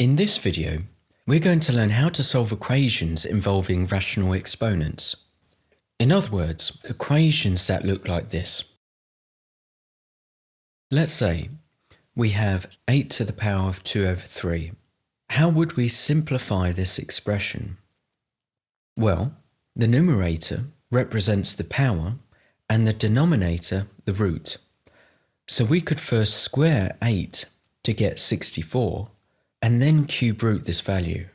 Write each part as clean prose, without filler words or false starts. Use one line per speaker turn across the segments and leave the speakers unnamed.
In this video, we're going to learn how to solve equations involving rational exponents. In other words, equations that look like this. Let's say we have 8 to the power of 2 over 3. How would we simplify this expression? Well, the numerator represents the power and the denominator the root. So we could first square 8 to get 64 and then cube root this value.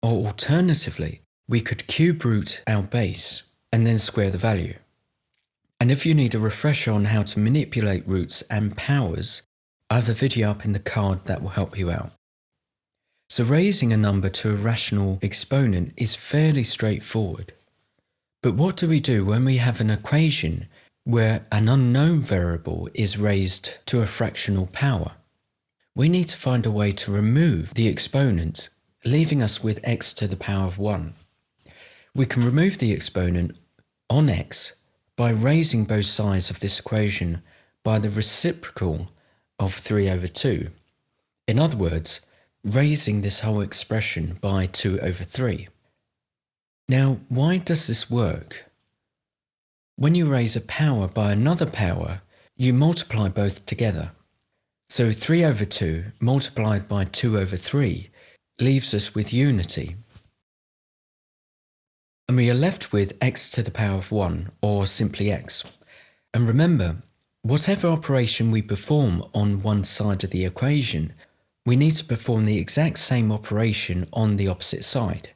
Or alternatively, we could cube root our base and then square the value. And if you need a refresher on how to manipulate roots and powers, I have a video up in the card that will help you out. So raising a number to a rational exponent is fairly straightforward. But what do we do when we have an equation where an unknown variable is raised to a fractional power? We need to find a way to remove the exponent, leaving us with x to the power of 1. We can remove the exponent on x by raising both sides of this equation by the reciprocal of 3 over 2. In other words, raising this whole expression by 2 over 3. Now, why does this work? When you raise a power by another power, you multiply both together. So 3 over 2 multiplied by 2 over 3 leaves us with unity. And we are left with x to the power of 1, or simply x. And remember, whatever operation we perform on one side of the equation, we need to perform the exact same operation on the opposite side,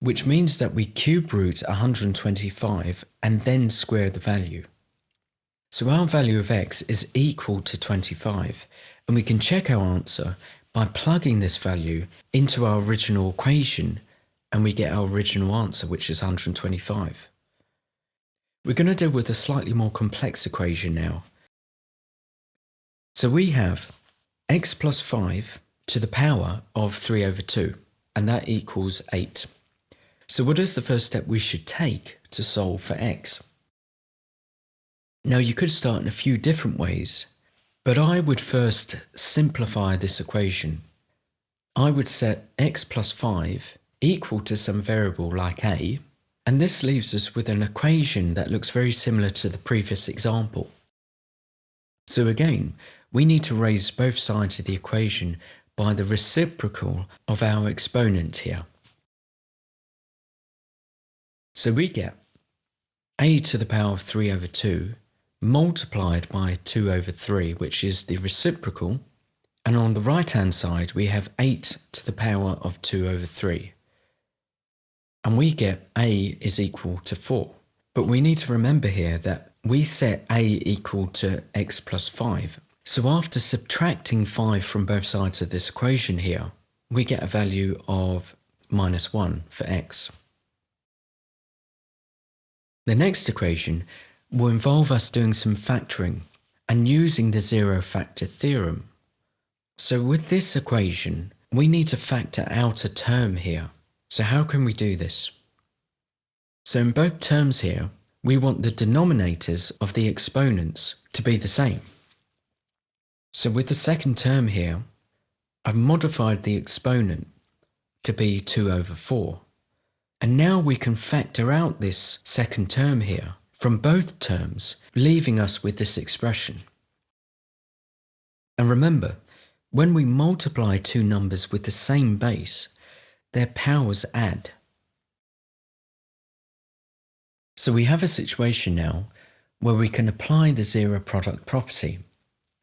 which means that we cube root 125 and then square the value. So our value of x is equal to 25, and we can check our answer by plugging this value into our original equation, and we get our original answer, which is 125. We're going to deal with a slightly more complex equation now. So we have x plus 5 to the power of 3 over 2, and that equals 8. So what is the first step we should take to solve for x? Now you could start in a few different ways, but I would first simplify this equation. I would set x plus 5 equal to some variable like a, and this leaves us with an equation that looks very similar to the previous example. So again, we need to raise both sides of the equation by the reciprocal of our exponent here. So we get a to the power of 3 over 2 multiplied by 2 over 3, which is the reciprocal, and on the right hand side we have 8 to the power of 2 over 3. And we get a is equal to 4. But we need to remember here that we set a equal to x plus 5. So after subtracting 5 from both sides of this equation here, we get a value of minus 1 for x. The next equation will involve us doing some factoring and using the zero factor theorem. So with this equation, we need to factor out a term here. So how can we do this? So in both terms here, we want the denominators of the exponents to be the same. So with the second term here, I've modified the exponent to be 2 over 4. And now we can factor out this second term here from both terms, leaving us with this expression. And remember, when we multiply two numbers with the same base, their powers add. So we have a situation now where we can apply the zero product property.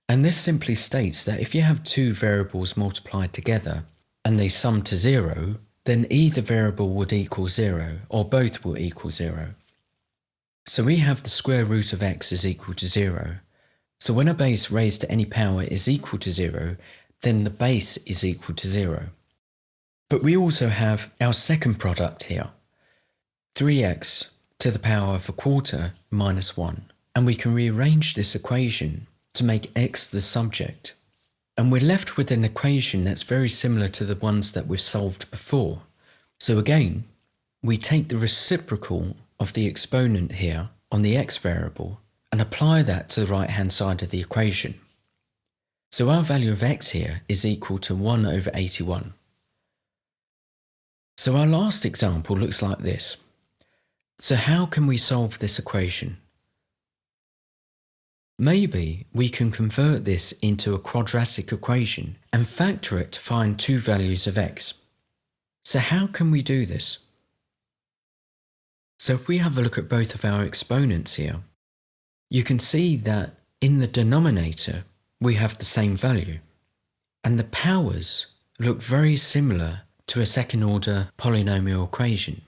And this simply states that if you have two variables multiplied together and they sum to 0, then either variable would equal 0, or both will equal 0. So we have the square root of x is equal to 0. So when a base raised to any power is equal to 0, then the base is equal to 0. But we also have our second product here, 3x to the power of a quarter minus 1. And we can rearrange this equation to make x the subject. And we're left with an equation that's very similar to the ones that we've solved before. So again, we take the reciprocal of the exponent here on the x variable and apply that to the right hand side of the equation. So our value of x here is equal to 1 over 81. So our last example looks like this. So how can we solve this equation? Maybe we can convert this into a quadratic equation and factor it to find two values of x. So how can we do this? So if we have a look at both of our exponents here, you can see that in the denominator we have the same value, and the powers look very similar to a second order polynomial equation.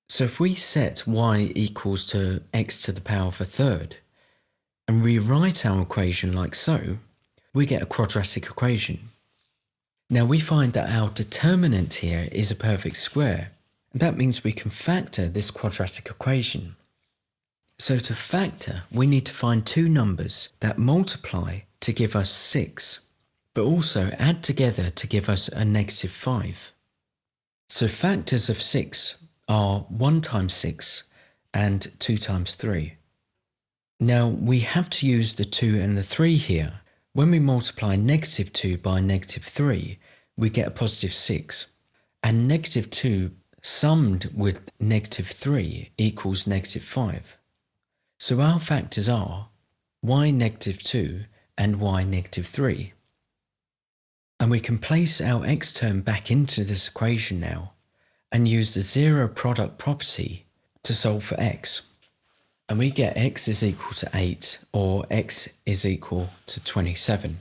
So if we set y equals to x to the power of a third and rewrite our equation like so, we get a quadratic equation. Now we find that our determinant here is a perfect square, and that means we can factor this quadratic equation. So to factor, we need to find two numbers that multiply to give us 6, but also add together to give us a negative 5. So factors of 6 are 1 times 6 and 2 times 3. Now we have to use the 2 and the 3 here. When we multiply negative 2 by negative 3, we get a positive 6. And negative 2 summed with negative 3 equals negative 5. So our factors are y negative 2 and y negative 3. And we can place our x term back into this equation now and use the zero product property to solve for x. And we get x is equal to 8, or x is equal to 27.